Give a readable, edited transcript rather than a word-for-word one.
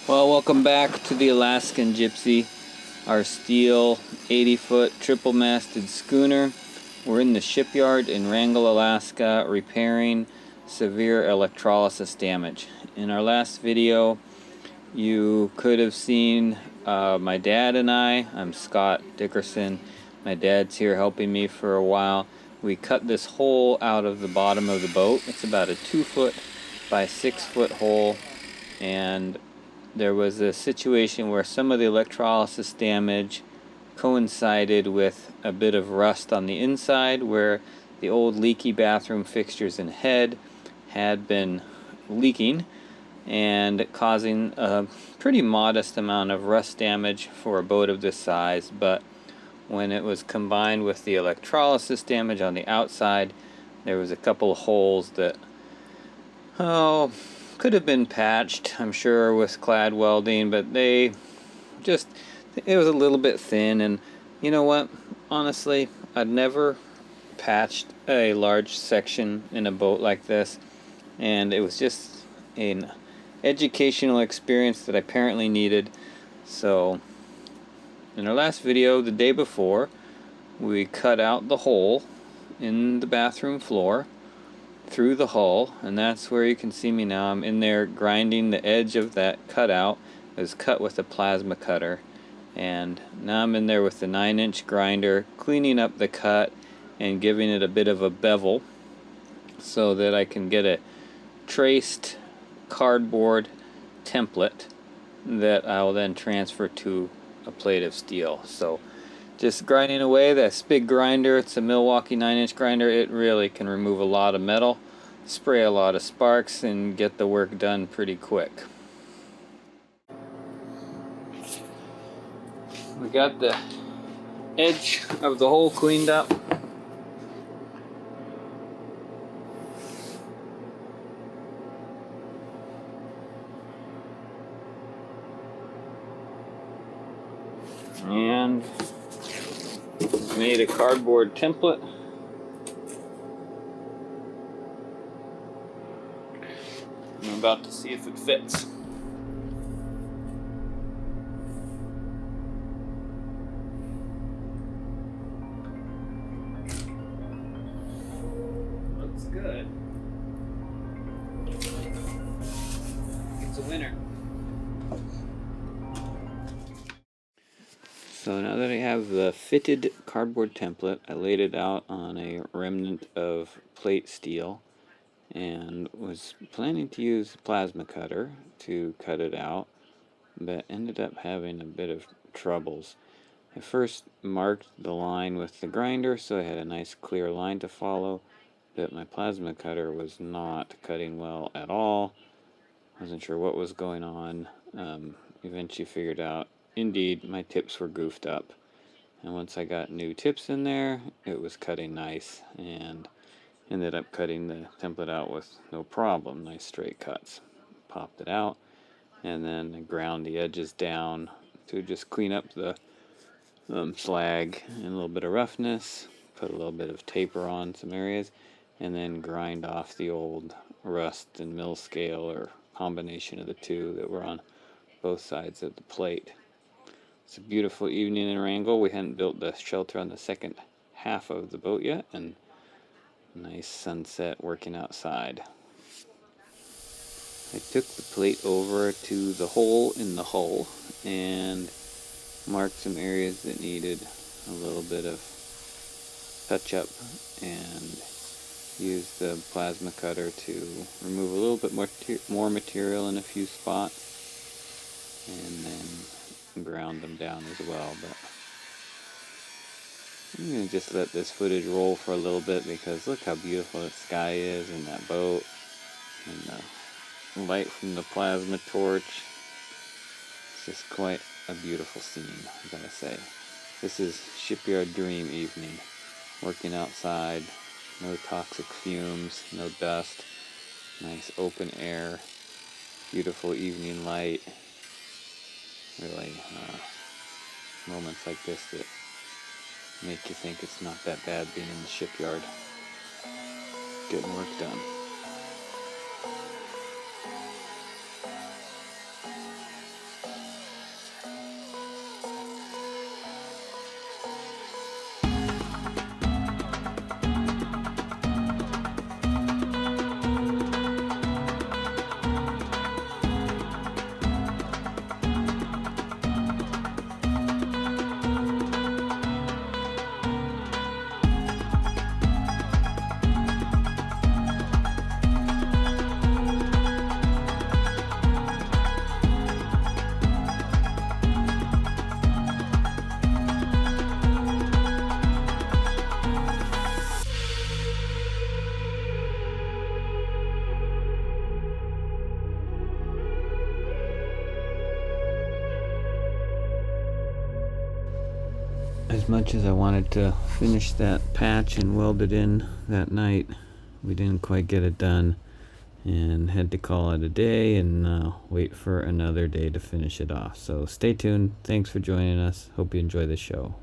Well, welcome back to the Alaskan Gypsy, our steel 80-foot triple-masted schooner. We're in the shipyard in Wrangell, Alaska, repairing severe electrolysis damage. In our last video, you could have seen my dad and I'm Scott Dickerson. My dad's here helping me for a while. We cut this hole out of the bottom of the boat. It's about a 2-foot by 6-foot hole, and there was a situation where some of the electrolysis damage coincided with a bit of rust on the inside where the old leaky bathroom fixtures and head had been leaking and causing a pretty modest amount of rust damage for a boat of this size. But when it was combined with the electrolysis damage on the outside, there was a couple of holes that could have been patched, I'm sure, with clad welding, but it was a little bit thin. And you know what, honestly, I'd never patched a large section in a boat like this, and it was just an educational experience that I apparently needed. So in our last video, the day before, we cut out the hole in the bathroom floor through the hull, and that's where you can see me now. I'm in there grinding the edge of that cutout. It was cut with a plasma cutter, and now I'm in there with the 9-inch grinder cleaning up the cut and giving it a bit of a bevel so that I can get a traced cardboard template that I will then transfer to a plate of steel. So just grinding away. This big grinder, it's a Milwaukee 9-inch grinder. It really can remove a lot of metal, spray a lot of sparks, and get the work done pretty quick. We got the edge of the hole cleaned up. And made a cardboard template. I'm about to see if it fits. Looks good. It's a winner. So now that I have the fitted cardboard template, I laid it out on a remnant of plate steel and was planning to use a plasma cutter to cut it out, but ended up having a bit of troubles. I first marked the line with the grinder so I had a nice clear line to follow, but my plasma cutter was not cutting well at all. Wasn't sure what was going on. Eventually figured out, indeed, my tips were goofed up. And once I got new tips in there, it was cutting nice, and ended up cutting the template out with no problem. Nice straight cuts. Popped it out, and then I ground the edges down to just clean up the slag and a little bit of roughness. Put a little bit of taper on some areas, and then grind off the old rust and mill scale, or combination of the two, that were on both sides of the plate. It's a beautiful evening in Wrangell. We hadn't built the shelter on the second half of the boat yet, and nice sunset working outside. I took the plate over to the hole in the hull and marked some areas that needed a little bit of touch up, and used the plasma cutter to remove a little bit more material in a few spots, and then ground them down as well. But I'm going to just let this footage roll for a little bit, because look how beautiful the sky is in that boat, and the light from the plasma torch. It's just quite a beautiful scene, I gotta say. This is Shipyard dream evening. Working outside, no toxic fumes, no dust, nice open air, beautiful evening light. Really, moments like this that make you think it's not that bad being in the shipyard, getting work done. as much as I wanted to finish that patch and weld it in that night, we didn't quite get it done and had to call it a day and wait for another day to finish it off. So stay tuned. Thanks for joining us. Hope you enjoy the show.